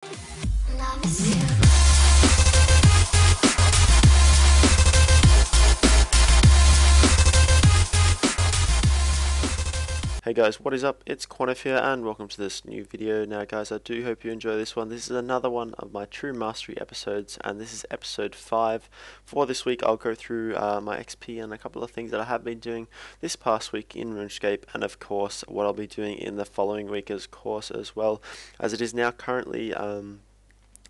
Hey guys, what is up? It's Quantive here and welcome to this new video. Now guys, I do hope you enjoy this one. This is another one of my True Mastery episodes and this is episode 5. For this week I'll go through my XP and a couple of things that I have been doing this past week in Runescape, and of course what I'll be doing in the following week as well, as it is now currently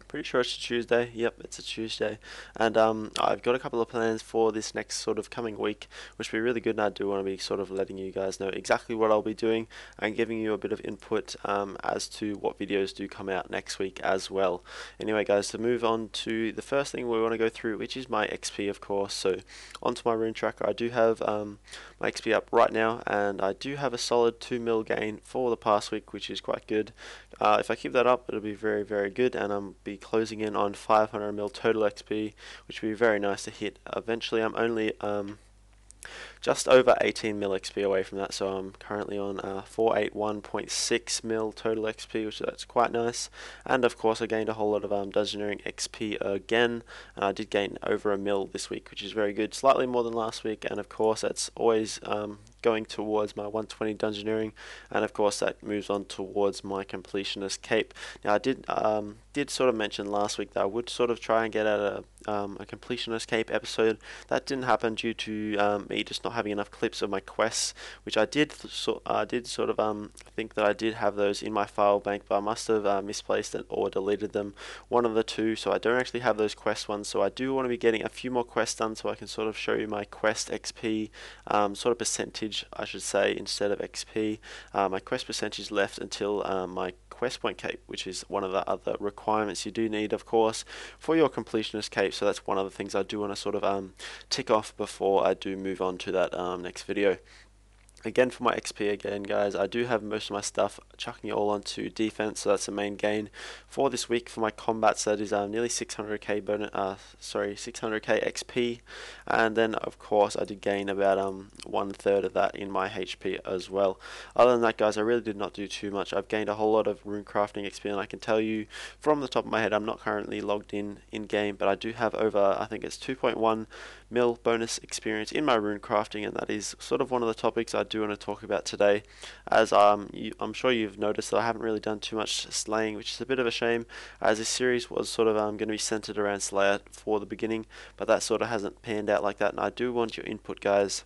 pretty sure it's a Tuesday. Yep, it's a Tuesday. And I've got a couple of plans for this next sort of coming week, which will be really good, and I do want to be sort of letting you guys know exactly what I'll be doing and giving you a bit of input as to what videos do come out next week as well. Anyway guys, to move on to the first thing we want to go through, which is my XP of course. So onto my rune tracker, I do have my XP up right now, and I do have a solid 2 mil gain for the past week, which is quite good. If I keep that up, it'll be very, very good, and I'll be closing in on 500 mil total XP, which would be very nice to hit. Eventually, I'm only just over 18 mil XP away from that, so I'm currently on 481.6 mil total XP, which that's quite nice. And of course I gained a whole lot of Dungeoneering XP again, and I did gain over a mil this week, which is very good, slightly more than last week, and of course that's always going towards my 120 Dungeoneering, and of course that moves on towards my completionist cape. Now I did sort of mention last week that I would sort of try and get at a completionist cape episode. That didn't happen due to me just not having enough clips of my quests, which I did sort of think that I did have those in my file bank, but I must have misplaced it or deleted them, one of the two, so I don't actually have those quest ones. So I do want to be getting a few more quests done so I can sort of show you my quest XP sort of percentage, I should say, instead of XP. My quest percentage left until my quest point cape, which is one of the other requirements you do need of course for your completionist cape. So that's one of the things I do want to sort of tick off before I do move on to that next video. Again, for my XP again guys, I do have most of my stuff chucking it all onto defense, so that's the main gain for this week. For my combats, that is nearly 600k bonus, 600k XP, and then of course I did gain about 1/3 of that in my HP as well. Other than that guys, I really did not do too much. I've gained a whole lot of rune crafting XP, and I can tell you from the top of my head, I'm not currently logged in game, but I do have over, I think it's 2.1 mil bonus experience in my rune crafting, and that is sort of one of the topics I do want to talk about today, as I'm sure you've noticed that I haven't really done too much slaying, which is a bit of a shame, as this series was sort of going to be centered around Slayer for the beginning, but that sort of hasn't panned out like that, and I do want your input guys.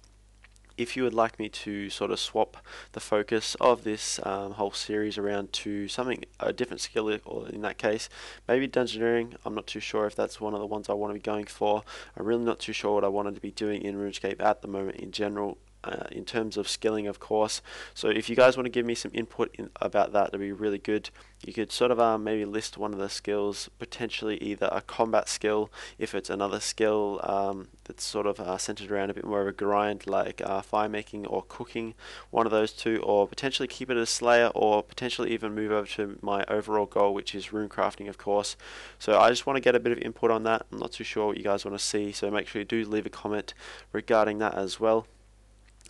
If you would like me to sort of swap the focus of this whole series around to something, a different skill, or in that case maybe Dungeoneering, I'm not too sure if that's one of the ones I want to be going for. I'm really not too sure what I wanted to be doing in RuneScape at the moment in general, in terms of skilling of course. So if you guys want to give me some input about that, that'd be really good. You could sort of maybe list one of the skills, potentially either a combat skill if it's another skill that's sort of centered around a bit more of a grind, like fire making or cooking, one of those two, or potentially keep it as Slayer, or potentially even move over to my overall goal, which is rune crafting of course. So I just want to get a bit of input on that. I'm not too sure what you guys want to see, so make sure you do leave a comment regarding that as well.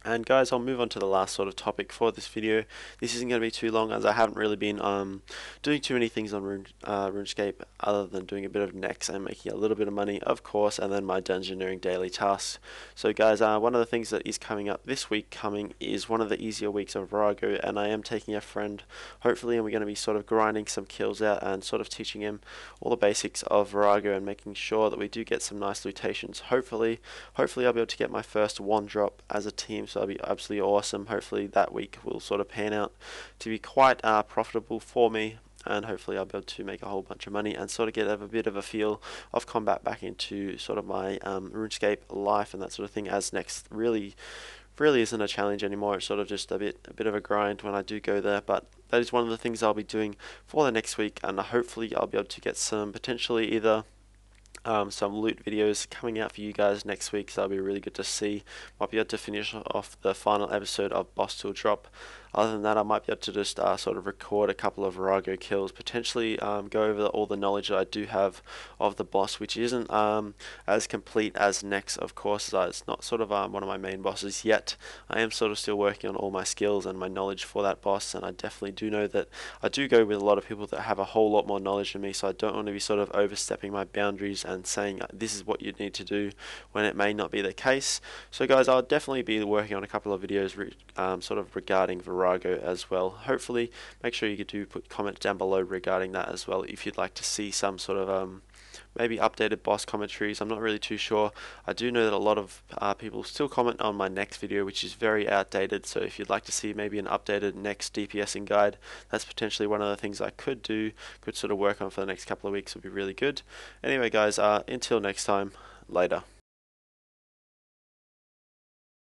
And guys, I'll move on to the last sort of topic for this video. This isn't going to be too long, as I haven't really been doing too many things on RuneScape other than doing a bit of next and making a little bit of money of course, and then my Dungeoneering daily tasks. So guys, one of the things that is coming up this week is one of the easier weeks of Virago, and I am taking a friend hopefully, and we're going to be sort of grinding some kills out and sort of teaching him all the basics of Virago and making sure that we do get some nice lutations. Hopefully I'll be able to get my first one drop as a team, so that'll be absolutely awesome. Hopefully that week will sort of pan out to be quite profitable for me, and hopefully I'll be able to make a whole bunch of money and sort of get a bit of a feel of combat back into sort of my RuneScape life and that sort of thing, as next really isn't a challenge anymore. It's sort of just a bit of a grind when I do go there, but that is one of the things I'll be doing for the next week, and hopefully I'll be able to get some potentially either some loot videos coming out for you guys next week, so that'll be really good to see. Might be able to finish off the final episode of Boss Tool Drop Other than that, I might be able to just sort of record a couple of Virago kills, potentially go over all the knowledge that I do have of the boss, which isn't as complete as Nex, of course. It's not sort of one of my main bosses yet. I am sort of still working on all my skills and my knowledge for that boss, and I definitely do know that I do go with a lot of people that have a whole lot more knowledge than me, so I don't want to be sort of overstepping my boundaries and saying this is what you need to do when it may not be the case. So guys, I'll definitely be working on a couple of videos sort of regarding Virago as well. Hopefully, make sure you do put comments down below regarding that as well if you'd like to see some sort of maybe updated boss commentaries. I'm not really too sure. I do know that a lot of people still comment on my next video, which is very outdated, so if you'd like to see maybe an updated next DPSing guide, that's potentially one of the things I could sort of work on for the next couple of weeks. Would be really good. Anyway guys, until next time, later.